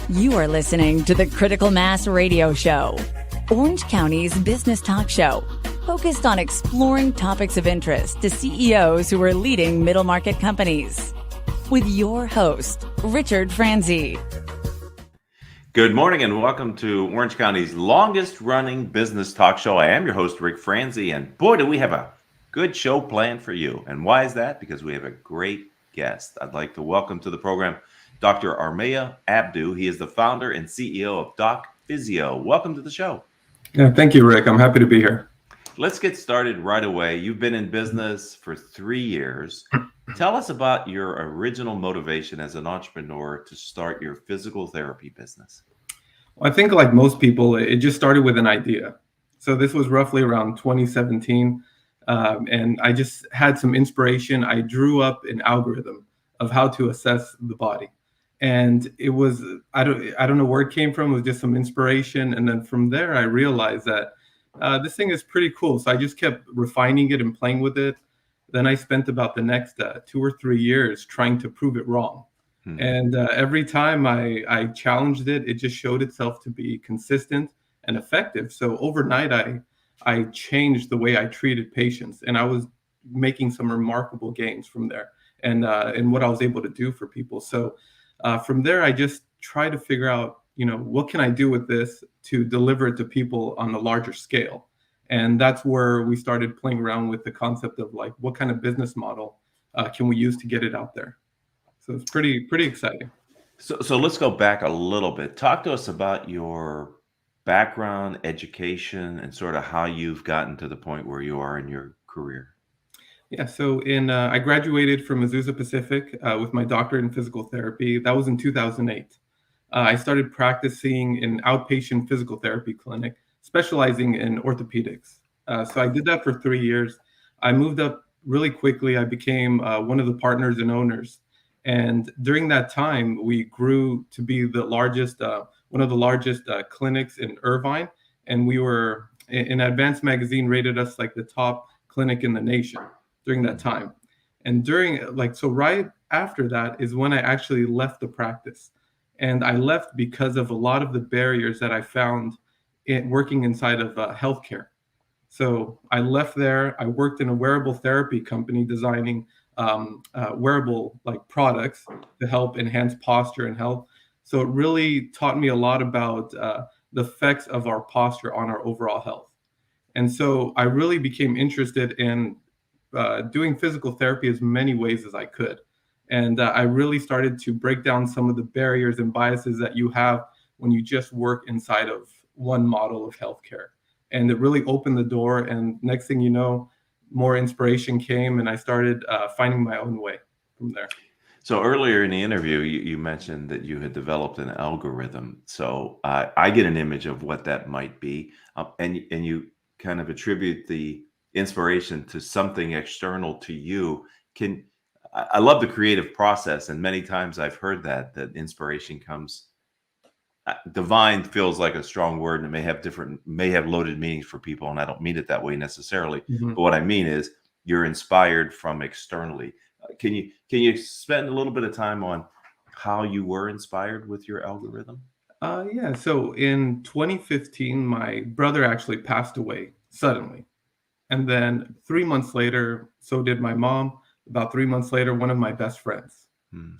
You are listening to the Critical Mass Radio Show, Orange County's business talk show, focused on exploring topics of interest to CEOs who are leading middle market companies. With your host, Richard Franzi. Good morning and welcome to Orange County's longest running business talk show. I am your host, Rick Franzi, and boy, do we have a good show planned for you. And why is that? Because we have a great guest. I'd like to welcome to the program Dr. Armia Abdo. He is the founder and CEO of DocPhyzio. Welcome to the show. Yeah, thank you, Rick. I'm happy to be here. Let's get started right away. You've been in business for 3 years. Tell us about your original motivation as an entrepreneur to start your physical therapy business. Well, I think like most people, it just started with an idea. So this was roughly around 2017. And I just had some inspiration. I drew up an algorithm of how to assess the body. And it was, I don't know where it came from. It was just some inspiration. And then from there, I realized that this thing is pretty cool. So I just kept refining it and playing with it. Then I spent about the next 2 or 3 years trying to prove it wrong. And every time I challenged it, it just showed itself to be consistent and effective. So overnight, I changed the way I treated patients, and I was making some remarkable gains from there and what I was able to do for people. So from there, I just try to figure out, what can I do with this to deliver it to people on a larger scale? And that's where we started playing around with the concept of like, what kind of business model can we use to get it out there? So it's pretty exciting. So let's go back a little bit. Talk to us about your background, education, and sort of how you've gotten to the point where you are in your career. Yeah, so I graduated from Azusa Pacific with my doctorate in physical therapy. That was in 2008. I started practicing in outpatient physical therapy clinic, specializing in orthopedics. So I did that for 3 years. I moved up really quickly. I became one of the partners and owners. And during that time, we grew to be the largest, one of the largest clinics in Irvine. And we were, in Advanced Magazine, rated us like the top clinic in the nation during that time. And right after that is when I actually left the practice. And I left because of a lot of the barriers that I found in working inside of healthcare. So I left there. I worked in a wearable therapy company designing wearable like products to help enhance posture and health. So it really taught me a lot about the effects of our posture on our overall health. And so I really became interested in doing physical therapy as many ways as I could. And I really started to break down some of the barriers and biases that you have when you just work inside of one model of healthcare. And it really opened the door. And next thing you know, more inspiration came, and I started finding my own way from there. So earlier in the interview, you mentioned that you had developed an algorithm. So I get an image of what that might be, and you kind of attribute the inspiration to something external to you. I love the creative process, and many times I've heard that inspiration comes. Divine feels like a strong word, and it may have loaded meanings for people, and I don't mean it that way necessarily. Mm-hmm. But what I mean is you're inspired from externally. Can you spend a little bit of time on how you were inspired with your algorithm? Yeah. So in 2015, my brother actually passed away suddenly. And then 3 months later, so did my mom. About 3 months later, one of my best friends.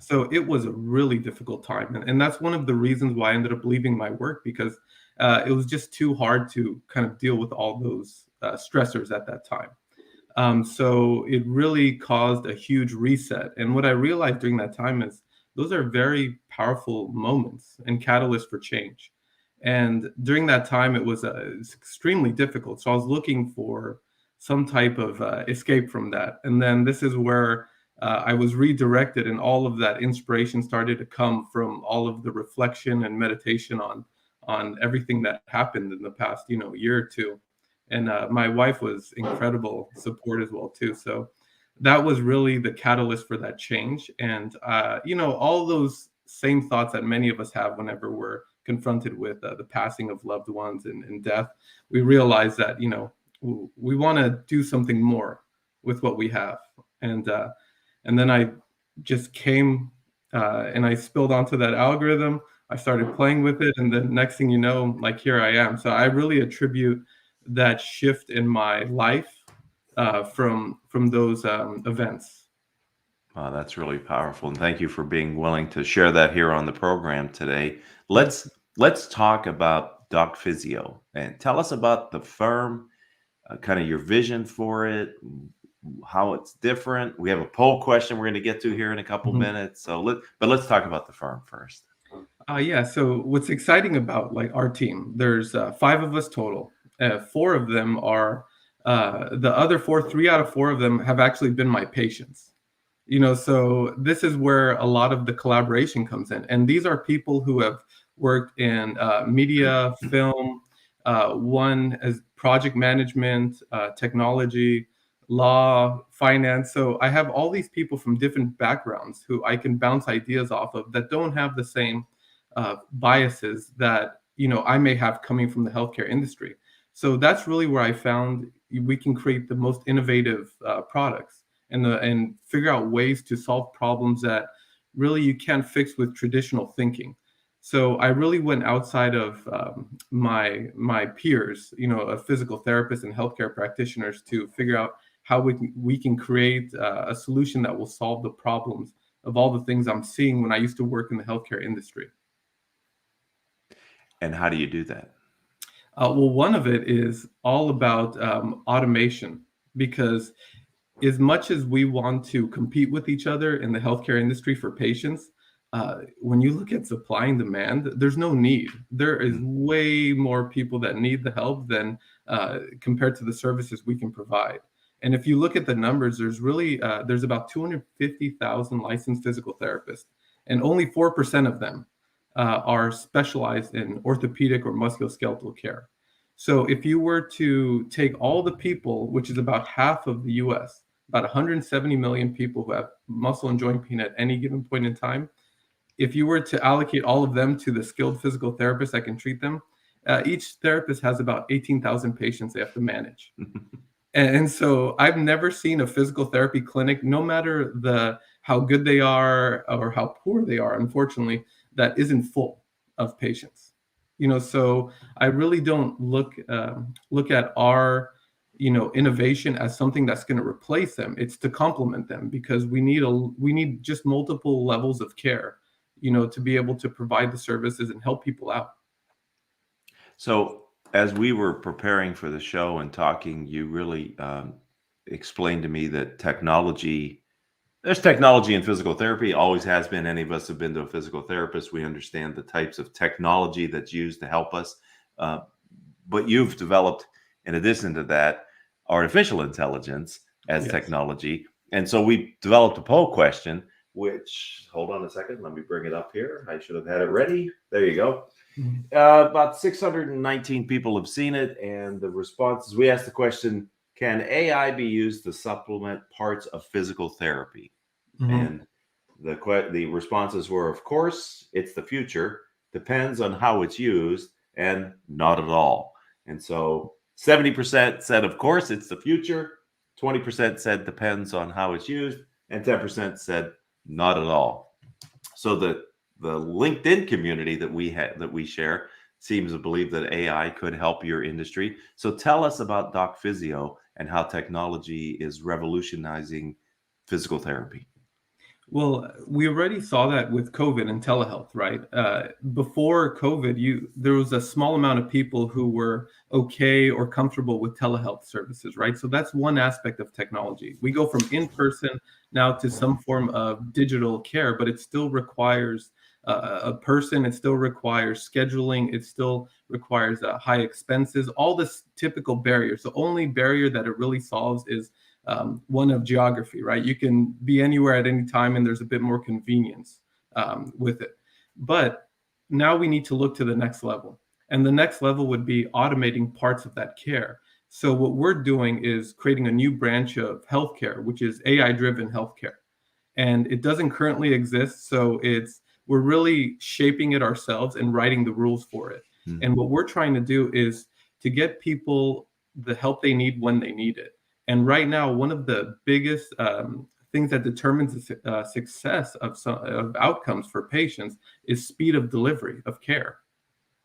So it was a really difficult time. And that's one of the reasons why I ended up leaving my work, because it was just too hard to kind of deal with all those stressors at that time. So it really caused a huge reset. And what I realized during that time is those are very powerful moments and catalysts for change. And during that time, it was extremely difficult. So I was looking for some type of escape from that. And then this is where I was redirected, and all of that inspiration started to come from all of the reflection and meditation on everything that happened in the past, year or two. And my wife was incredible support as well too. So that was really the catalyst for that change. And all those same thoughts that many of us have whenever we're confronted with the passing of loved ones and death, we realize that we want to do something more with what we have. And then I just came and I spilled onto that algorithm. I started playing with it, and the next thing you know, like here I am. So I really attribute that shift in my life from those events. Wow, that's really powerful, and thank you for being willing to share that here on the program today. Yeah. Let's talk about DocPhyzio and tell us about the firm, kind of your vision for it, how it's different. We have a poll question we're going to get to here in a couple Mhm. minutes. But let's talk about the firm first. Yeah. So what's exciting about like our team? There's 5 of us total. 4 of them are the other 4. 3 out of 4 of them have actually been my patients. So this is where a lot of the collaboration comes in, and these are people who have worked in media, film, one as project management, technology, law, finance. So I have all these people from different backgrounds who I can bounce ideas off of that don't have the same biases that I may have coming from the healthcare industry. So that's really where I found we can create the most innovative products and figure out ways to solve problems that really you can't fix with traditional thinking. So I really went outside of my peers, physical therapists and healthcare practitioners, to figure out how we can create a solution that will solve the problems of all the things I'm seeing when I used to work in the healthcare industry. And how do you do that? Well, one of it is all about automation, because as much as we want to compete with each other in the healthcare industry for patients, when you look at supply and demand, there's no need. There is Mhm. way more people that need the help than compared to the services we can provide. And if you look at the numbers, there's about 250,000 licensed physical therapists, and only 4% of them are specialized in orthopedic or musculoskeletal care. So if you were to take all the people, which is about half of the US, about 170 million people who have muscle and joint pain at any given point in time, if you were to allocate all of them to the skilled physical therapists that can treat them, each therapist has about 18,000 patients they have to manage. And so I've never seen a physical therapy clinic, no matter how good they are or how poor they are, unfortunately, that isn't full of patients. So I really don't look at our innovation as something that's going to replace them. It's to complement them, because we need just multiple levels of care, to be able to provide the services and help people out. So, as we were preparing for the show and talking, you really explained to me that there's technology in physical therapy, always has been. Any of us have been to a physical therapist. We understand the types of technology that's used to help us. Uh, but you've developed, in addition to that, artificial intelligence as Yes. technology. And so we developed a poll question, which, hold on a second, let me bring it up here. I should have had it ready. There you go. Mhm. About 619 people have seen it, and the responses, we asked the question, can AI be used to supplement parts of physical therapy? Mhm. And the responses were, of course, it's the future, depends on how it's used, and not at all. And so 70% said, of course, it's the future, 20% said depends on how it's used, and 10% said not at all. So the LinkedIn community that we share seems to believe that AI could help your industry. So tell us about DocPhyzio and how technology is revolutionizing physical therapy. Well, we already saw that with COVID and telehealth, right? Before COVID, there was a small amount of people who were okay or comfortable with telehealth services, right? So that's one aspect of technology. We go from in-person now to some form of digital care, but it still requires a person. It still requires scheduling. It still requires high expenses, all this typical barriers. The only barrier that it really solves is one of geography, right? You can be anywhere at any time, and there's a bit more convenience with it. But now we need to look to the next level. And the next level would be automating parts of that care. So what we're doing is creating a new branch of healthcare, which is AI-driven healthcare. And it doesn't currently exist. So we're really shaping it ourselves and writing the rules for it. Hmm. And what we're trying to do is to get people the help they need when they need it. And right now, one of the biggest things that determines the success of outcomes for patients is speed of delivery of care.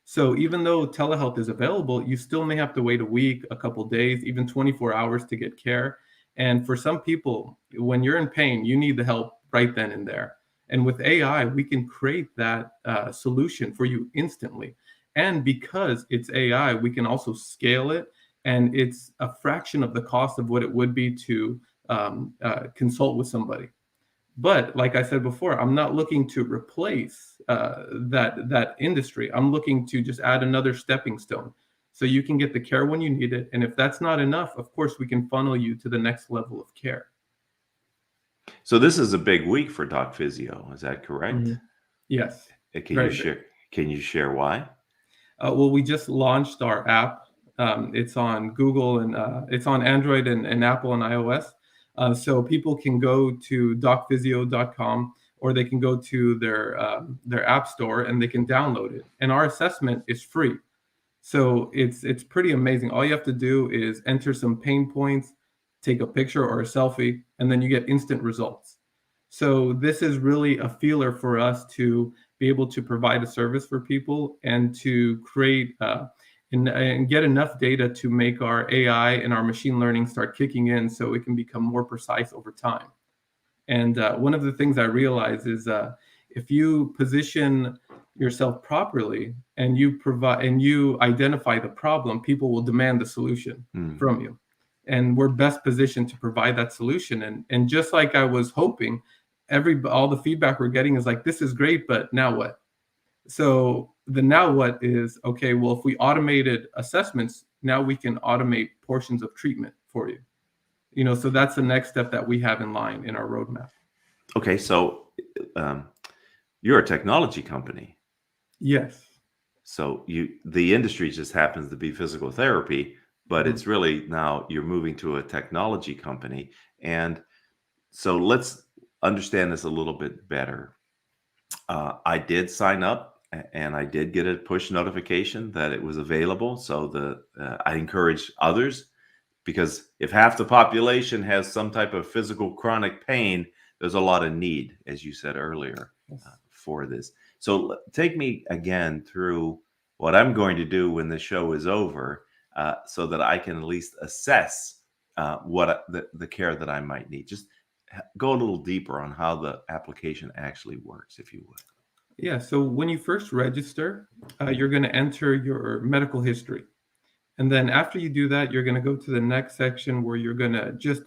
So even though telehealth is available, you still may have to wait a week, a couple days, even 24 hours to get care. And for some people, when you're in pain, you need the help right then and there. And with AI, we can create that solution for you instantly. And because it's AI, we can also scale it, and it's a fraction of the cost of what it would be to consult with somebody. But like I said before, I'm not looking to replace that industry. I'm looking to just add another stepping stone, so you can get the care when you need it. And if that's not enough, of course, we can funnel you to the next level of care. So this is a big week for DocPhyzio. Is that correct? Mhm. Yes. Can Very you big. share? Can you share why? Well, we just launched our app. It's on Google, and it's on Android and Apple and iOS. So people can go to docphysio.com, or they can go to their app store and they can download it. And our assessment is free. So it's pretty amazing. All you have to do is enter some pain points, take a picture or a selfie, and then you get instant results. So this is really a feeler for us to be able to provide a service for people and to create and get enough data to make our AI and our machine learning start kicking in, so it can become more precise over time. And one of the things I realize is if you position yourself properly and you provide and you identify the problem, people will demand the solution from you. And we're best positioned to provide that solution. And just like I was hoping, all the feedback we're getting is like, this is great, but now what? So the now what is, okay, well, if we automated assessments, now we can automate portions of treatment for you. So that's the next step that we have in line in our roadmap. Okay, so you're a technology company. Yes. So the industry just happens to be physical therapy, but it's really now you're moving to a technology company. And so let's understand this a little bit better. I did sign up, and I did get a push notification that it was available. So I encourage others, because if half the population has some type of physical chronic pain, there's a lot of need, as you said earlier, for this. So take me again through what I'm going to do when the show is over, so that I can at least assess what the care that I might need. Just go a little deeper on how the application actually works, if you would. Yeah. So when you first register, you're going to enter your medical history. And then after you do that, you're going to go to the next section where you're going to just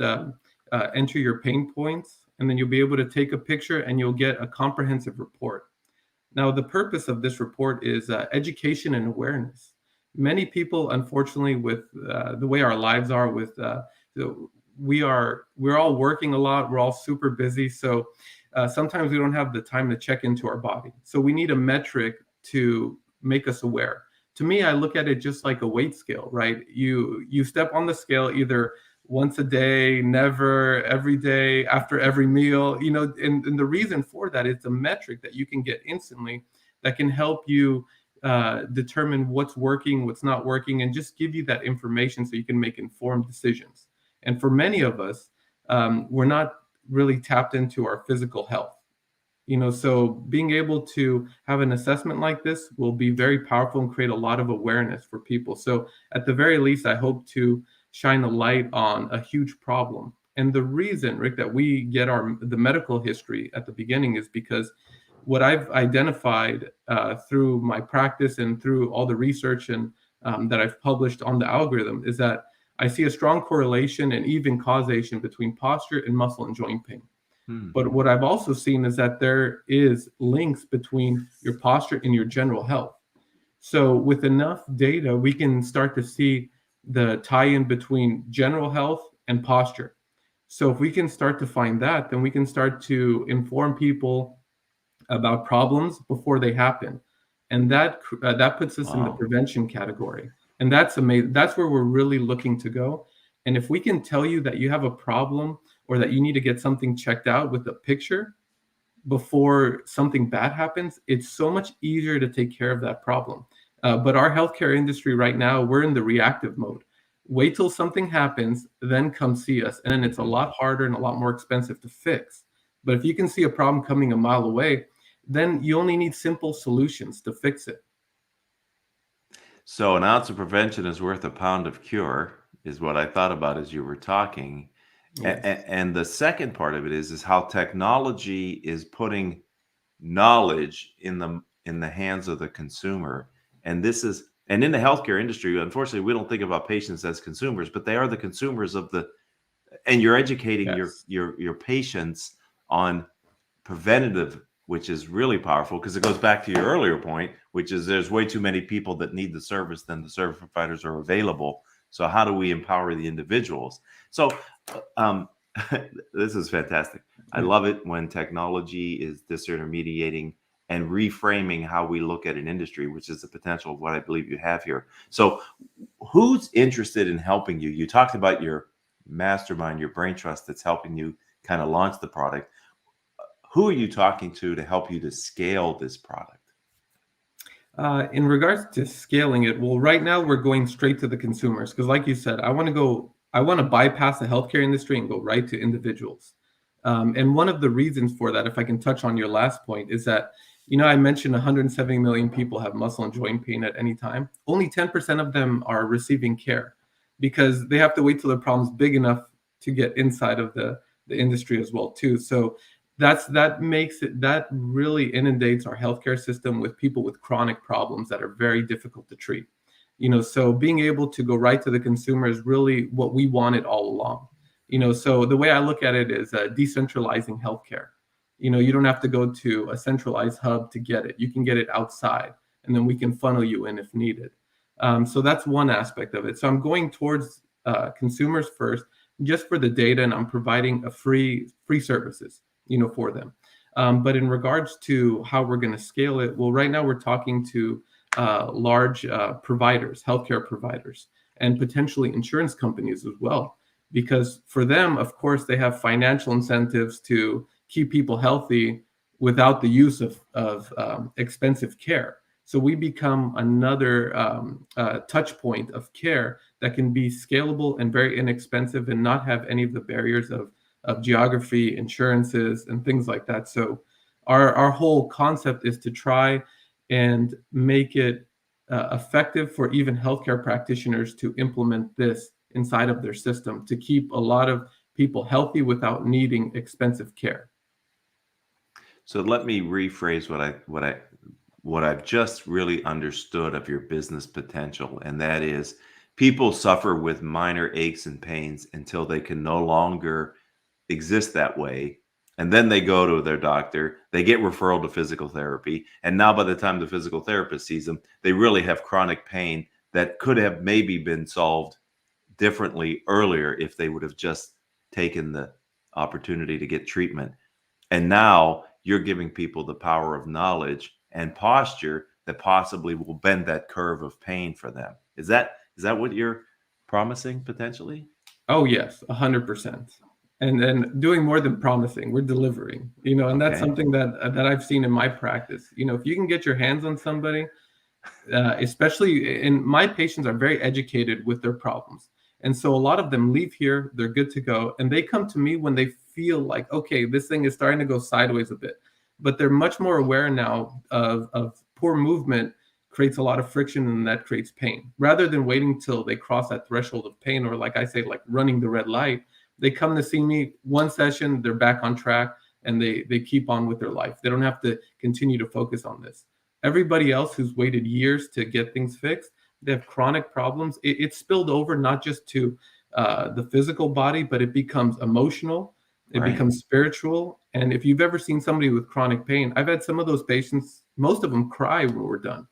enter your pain points. And then you'll be able to take a picture and you'll get a comprehensive report. Now, the purpose of this report is education and awareness. Many people, unfortunately, with the way our lives are, we're all working a lot. We're all super busy. So sometimes we don't have the time to check into our body. So we need a metric to make us aware. To me, I look at it just like a weight scale, right? You step on the scale either once a day, never, every day, after every meal, and the reason for that is a metric that you can get instantly that can help you determine what's working, what's not working, and just give you that information so you can make informed decisions. And for many of us, we're not really tapped into our physical health. So being able to have an assessment like this will be very powerful and create a lot of awareness for people. So at the very least, I hope to shine a light on a huge problem. And the reason, Rick, that we get the medical history at the beginning is because what I've identified through my practice and through all the research and that I've published on the algorithm is that I see a strong correlation and even causation between posture and muscle and joint pain. But what I've also seen is that there is links between your posture and your general health. So with enough data, we can start to see the tie-in between general health and posture. So if we can start to find that, then we can start to inform people about problems before they happen. And that puts us in the prevention category. And that's amazing. That's where we're really looking to go. And if we can tell you that you have a problem or that you need to get something checked out with a picture before something bad happens, it's so much easier to take care of that problem. But our healthcare industry right now, we're in the reactive mode. Wait till something happens, then come see us. And then it's a lot harder and a lot more expensive to fix. But if you can see a problem coming a mile away, then you only need simple solutions to fix it. So an ounce of prevention is worth a pound of cure, is what I thought about as you were talking. Yes. And the second part of it is how technology is putting knowledge in the hands of the consumer. And this is, and in the healthcare industry, unfortunately, we don't think about patients as consumers, but they are the consumers of the, and you're educating Yes. your patients on preventative, which is really powerful, because it goes back to your earlier point, which is there's way too many people that need the service than the service providers are available. So how do we empower the individuals? So um, this is fantastic. I love it when technology is disintermediating and reframing how we look at an industry, which is the potential of what I believe you have here. So who's interested in helping you? You talked about your mastermind, your brain trust that's helping you kind of launch the product. Who are you talking to help you to scale this product? In regards to scaling it, well, right now we're going straight to the consumers because, like you said, I want to bypass the healthcare industry and go right to individuals. And one of the reasons for that, if I can touch on your last point, is that, I mentioned 170 million people have muscle and joint pain at any time. Only 10% of them are receiving care because they have to wait till the problem's big enough to get inside of the industry as well, too. So that really inundates our healthcare system with people with chronic problems that are very difficult to treat. So being able to go right to the consumer is really what we wanted all along. So the way I look at it is decentralizing healthcare. You don't have to go to a centralized hub to get it. You can get it outside, and then we can funnel you in if needed. So that's one aspect of it. So I'm going towards consumers first, just for the data, and I'm providing a free services, for them. But in regards to how we're going to scale it, well, right now we're talking to large providers, healthcare providers, and potentially insurance companies as well. Because for them, of course, they have financial incentives to keep people healthy without the use of expensive care. So we become another touch point of care that can be scalable and very inexpensive and not have any of the barriers of geography, insurances, and things like that. So our whole concept is to try and make it effective for even healthcare practitioners to implement this inside of their system to keep a lot of people healthy without needing expensive care. So let me rephrase what I've just really understood of your business potential, and that is people suffer with minor aches and pains until they can no longer exist that way. And then they go to their doctor, they get referral to physical therapy. And now by the time the physical therapist sees them, they really have chronic pain that could have maybe been solved differently earlier if they would have just taken the opportunity to get treatment. And now you're giving people the power of knowledge and posture that possibly will bend that curve of pain for them. Is that what you're promising potentially? Oh, yes, 100%. And then doing more than promising, we're delivering, and that's Okay. something that I've seen in my practice. If you can get your hands on somebody, especially in my patients are very educated with their problems. And so a lot of them leave here, they're good to go. And they come to me when they feel like, okay, this thing is starting to go sideways a bit, but they're much more aware now of poor movement creates a lot of friction and that creates pain rather than waiting till they cross that threshold of pain. Or like I say, like running the red light, they come to see me one session, they're back on track and they keep on with their life. They don't have to continue to focus on this. Everybody else who's waited years to get things fixed, they have chronic problems. It's spilled over not just to the physical body, but it becomes emotional, it Right. becomes spiritual. And if you've ever seen somebody with chronic pain, I've had some of those patients, most of them cry when we're done,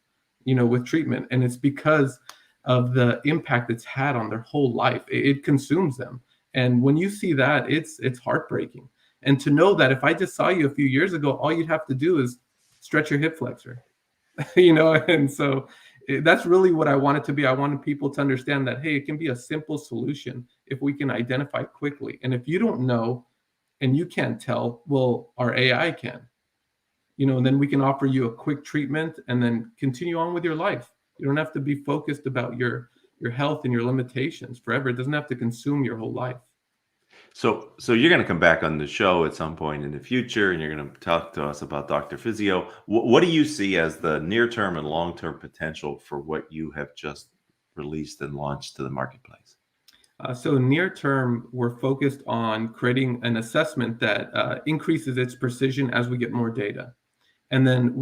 with treatment. And it's because of the impact it's had on their whole life. It consumes them. And when you see that, it's heartbreaking. And to know that if I just saw you a few years ago, all you'd have to do is stretch your hip flexor, and so that's really what I want it to be. I wanted people to understand that, hey, it can be a simple solution if we can identify quickly. And if you don't know and you can't tell, well, our AI can, and then we can offer you a quick treatment and then continue on with your life. You don't have to be focused about your your health and your limitations forever. It doesn't have to consume your whole life. So you're going to come back on the show at some point in the future, and you're going to talk to us about DocPhyzio. What do you see as the near-term and long-term potential for what you have just released and launched to the marketplace? So near term, we're focused on creating an assessment that increases its precision as we get more data. And then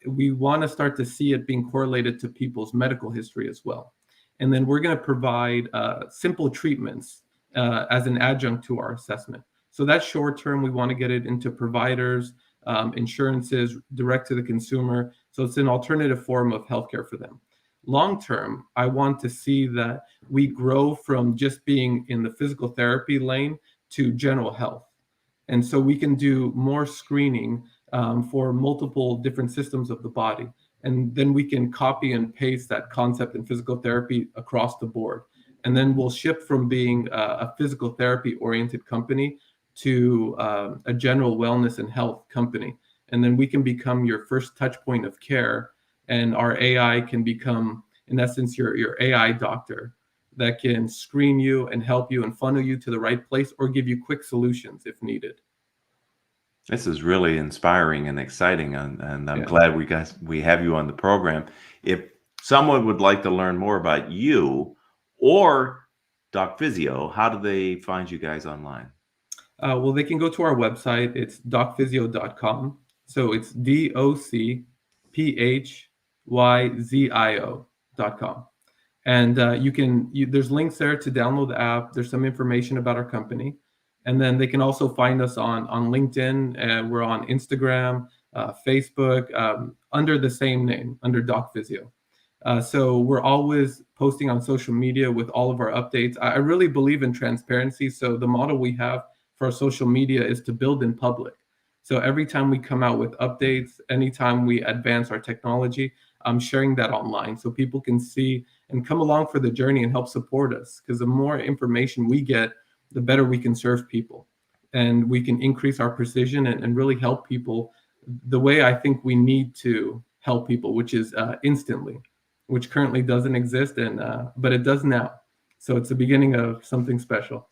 we want to start to see it being correlated to people's medical history as well. And then we're going to provide simple treatments as an adjunct to our assessment. So that's short term. We want to get it into providers, insurances, direct to the consumer. So it's an alternative form of healthcare for them. Long term, I want to see that we grow from just being in the physical therapy lane to general health. And so we can do more screening for multiple different systems of the body. And then we can copy and paste that concept in physical therapy across the board. And then we'll shift from being a physical therapy oriented company to a general wellness and health company. And then we can become your first touch point of care. And our AI can become, in essence, your AI doctor that can screen you and help you and funnel you to the right place or give you quick solutions if needed. This is really inspiring and exciting, and I'm glad we have you on the program. If someone would like to learn more about you or DocPhyzio, how do they find you guys online? Well, they can go to our website. It's docphysio.com. So it's DocPhyzio.com. And there's links there to download the app. There's some information about our company. And then they can also find us on LinkedIn. We're on Instagram, Facebook, under the same name, under DocPhyzio. So we're always posting on social media with all of our updates. I really believe in transparency. So the model we have for our social media is to build in public. So every time we come out with updates, anytime we advance our technology, I'm sharing that online so people can see and come along for the journey and help support us. Because the more information we get, the better we can serve people. And we can increase our precision and really help people the way I think we need to help people, which is instantly, which currently doesn't exist, but it does now. So it's the beginning of something special.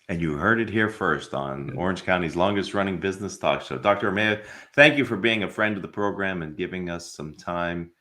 And you heard it here first on Orange County's longest running business talk show. Dr. Armia, thank you for being a friend of the program and giving us some time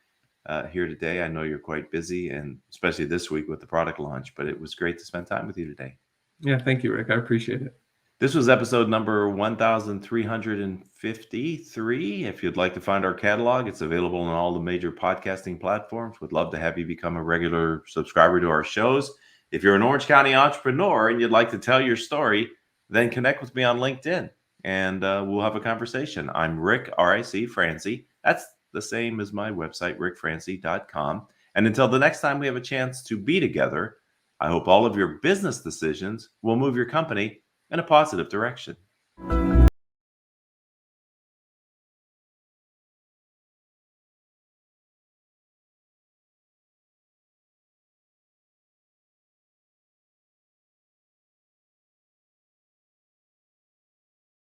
here today. I know you're quite busy, and especially this week with the product launch, but it was great to spend time with you today. Yeah, thank you, Rick. I appreciate it. This was episode number 1353. If you'd like to find our catalog, it's available on all the major podcasting platforms. We'd love to have you become a regular subscriber to our shows. If you're an Orange County entrepreneur and you'd like to tell your story, then connect with me on LinkedIn and we'll have a conversation. I'm Rick, R-I-C, Francie. That's the same as my website, rickfrancie.com. And until the next time we have a chance to be together, I hope all of your business decisions will move your company in a positive direction.